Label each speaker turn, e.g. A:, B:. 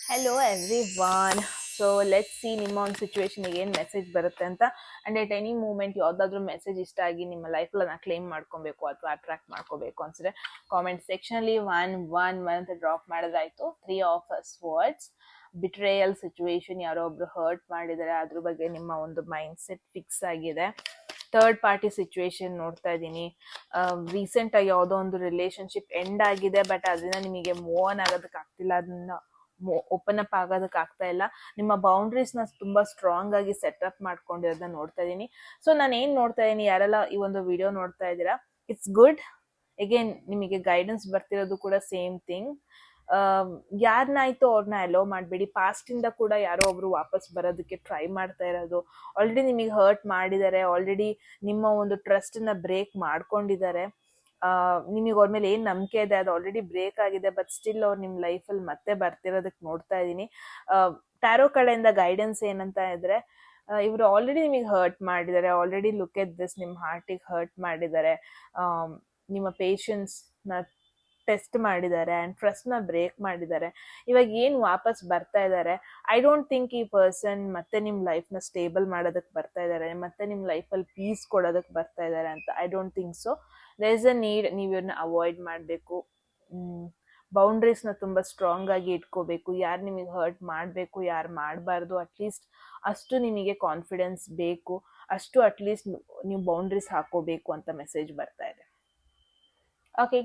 A: Hello every one. So let see ನಿಮ್ಮ ಒಂದು ಸಿಚುವೇಶನ್ಗೆ ಏನು ಮೆಸೇಜ್ ಬರುತ್ತೆ ಅಂತ. ಆ್ಯಂಡ್ ಎಟ್ ಎನಿ ಮೂಮೆಂಟ್ ಯಾವುದಾದ್ರೂ ಮೆಸೇಜ್ ಇಷ್ಟ ಆಗಿ ನಿಮ್ಮ ಲೈಫಲ್ಲಿ ನಾ ಕ್ಲೇಮ್ ಮಾಡ್ಕೊಬೇಕು ಅಥವಾ ಅಟ್ರಾಕ್ಟ್ ಮಾಡ್ಕೋಬೇಕು ಅನ್ಸಿದ್ರೆ ಕಾಮೆಂಟ್ ಸೆಕ್ಷನಲ್ಲಿ ಒನ್ ಅಂತ ಡ್ರಾಪ್ ಮಾಡಿದ್ರಾಯ್ತು. 3 ಆಫ್ ವರ್ಡ್ಸ್. ಬಿಟ್ರೇಯಲ್ ಸಿಚುವೇಶನ್, ಯಾರೋ ಒಬ್ರು ಹರ್ಟ್ ಮಾಡಿದ್ದಾರೆ, ಅದ್ರ ಬಗ್ಗೆ ನಿಮ್ಮ ಒಂದು ಮೈಂಡ್ ಸೆಟ್ ಫಿಕ್ಸ್ ಆಗಿದೆ. ಥರ್ಡ್ ಪಾರ್ಟಿ ಸಿಚುವೇಶನ್ ನೋಡ್ತಾ ಇದ್ದೀನಿ. ರೀಸೆಂಟಾಗಿ ಯಾವುದೋ ಒಂದು ರಿಲೇಶನ್ಶಿಪ್ ಎಂಡ್ ಆಗಿದೆ, ಬಟ್ ಅದರಿಂದ ನಿಮಗೆ ಮೂವ್ ಆನ್ ಆಗೋದಕ್ಕೆ ಆಗ್ತಿಲ್ಲ, ಅದನ್ನ ಓಪನ್ ಅಪ್ ಆಗೋದಕ್ಕೆ ಆಗ್ತಾ ಇಲ್ಲ. ನಿಮ್ಮ ಬೌಂಡ್ರೀಸ್ನ ತುಂಬಾ ಸ್ಟ್ರಾಂಗ್ ಆಗಿ ಸೆಟಪ್ ಮಾಡ್ಕೊಂಡಿರೋದನ್ನ ನೋಡ್ತಾ ಇದ್ದೀನಿ. ಸೊ ನಾನು ಏನ್ ನೋಡ್ತಾ ಇದ್ದೀನಿ, ಯಾರೆಲ್ಲ ಈ ಒಂದು ವಿಡಿಯೋ ನೋಡ್ತಾ ಇದ್ದೀರಾ, ಇಟ್ಸ್ ಗುಡ್. ಅಗೇನ್ ನಿಮಗೆ ಗೈಡೆನ್ಸ್ ಬರ್ತಿರೋದು ಕೂಡ ಸೇಮ್ ಥಿಂಗ್. ಯಾರನ್ನಾಯ್ತು ಅವ್ರನ್ನ ಅಲೋ ಮಾಡಬೇಡಿ. ಪಾಸ್ಟ್ ಇಂದ ಕೂಡ ಯಾರೋ ಒಬ್ರು ವಾಪಸ್ ಬರೋದಕ್ಕೆ ಟ್ರೈ ಮಾಡ್ತಾ ಇರೋದು, ಆಲ್ರೆಡಿ ನಿಮಗೆ ಹರ್ಟ್ ಮಾಡಿದ್ದಾರೆ, ಆಲ್ರೆಡಿ ನಿಮ್ಮ ಒಂದು ಟ್ರಸ್ಟ್ ನ ಬ್ರೇಕ್ ಮಾಡ್ಕೊಂಡಿದ್ದಾರೆ. ನಿಮಗೆ ಅವ್ರ ಮೇಲೆ ಏನ್ ನಂಬಿಕೆ ಇದೆ ಅದು ಆಲ್ರೆಡಿ ಬ್ರೇಕ್ ಆಗಿದೆ, ಬಟ್ ಸ್ಟಿಲ್ ಅವ್ರು ನಿಮ್ ಲೈಫಲ್ಲಿ ಮತ್ತೆ ಬರ್ತಿರೋದಕ್ಕೆ ನೋಡ್ತಾ ಇದ್ದೀನಿ. ಟ್ಯಾರೋ ಕಡೆಯಿಂದ ಗೈಡೆನ್ಸ್ ಏನಂತ ಇದ್ರೆ, ಇವರು ಆಲ್ರೆಡಿ ನಿಮಗೆ ಹರ್ಟ್ ಮಾಡಿದ್ದಾರೆ, ಆಲ್ರೆಡಿ ಲುಕ್ ಎಟ್ ದಿಸ್, ನಿಮ್ಮ ಹಾರ್ಟಿಗೆ ಹರ್ಟ್ ಮಾಡಿದ್ದಾರೆ, ನಿಮ್ಮ ಪೇಷನ್ಸ್ ನ ಟೆಸ್ಟ್ ಮಾಡಿದ್ದಾರೆ ಆ್ಯಂಡ್ ಟ್ರಸ್ಟ್ನ ಬ್ರೇಕ್ ಮಾಡಿದ್ದಾರೆ. ಇವಾಗ ಏನು ವಾಪಸ್ ಬರ್ತಾ ಇದ್ದಾರೆ, ಐ ಡೋಂಟ್ ಥಿಂಕ್ ಈ ಪರ್ಸನ್ ಮತ್ತೆ ನಿಮ್ಮ ಲೈಫ್ನ ಸ್ಟೇಬಲ್ ಮಾಡೋದಕ್ಕೆ ಬರ್ತಾ ಇದ್ದಾರೆ, ಮತ್ತೆ ನಿಮ್ಮ ಲೈಫಲ್ಲಿ ಪೀಸ್ ಕೊಡೋದಕ್ಕೆ ಬರ್ತಾ ಇದ್ದಾರೆ ಅಂತ I don't think so. There is a need, ನೀವು ಇವ್ರನ್ನ ಅವಾಯ್ಡ್ ಮಾಡಬೇಕು. ಬೌಂಡ್ರೀಸ್ನ ತುಂಬ ಸ್ಟ್ರಾಂಗ್ ಆಗಿ ಇಟ್ಕೋಬೇಕು. ಯಾರು ನಿಮಗೆ ಹರ್ಟ್ ಮಾಡಬೇಕು, ಯಾರು ಮಾಡಬಾರ್ದು, ಅಟ್ಲೀಸ್ಟ್ ಅಷ್ಟು ನಿಮಗೆ ಕಾನ್ಫಿಡೆನ್ಸ್ ಬೇಕು, ಅಷ್ಟು ಅಟ್ಲೀಸ್ಟ್ ನೀವು ಬೌಂಡ್ರೀಸ್ ಹಾಕೋಬೇಕು ಅಂತ ಮೆಸೇಜ್ ಬರ್ತಾ ಇದೆ. ಓಕೆ.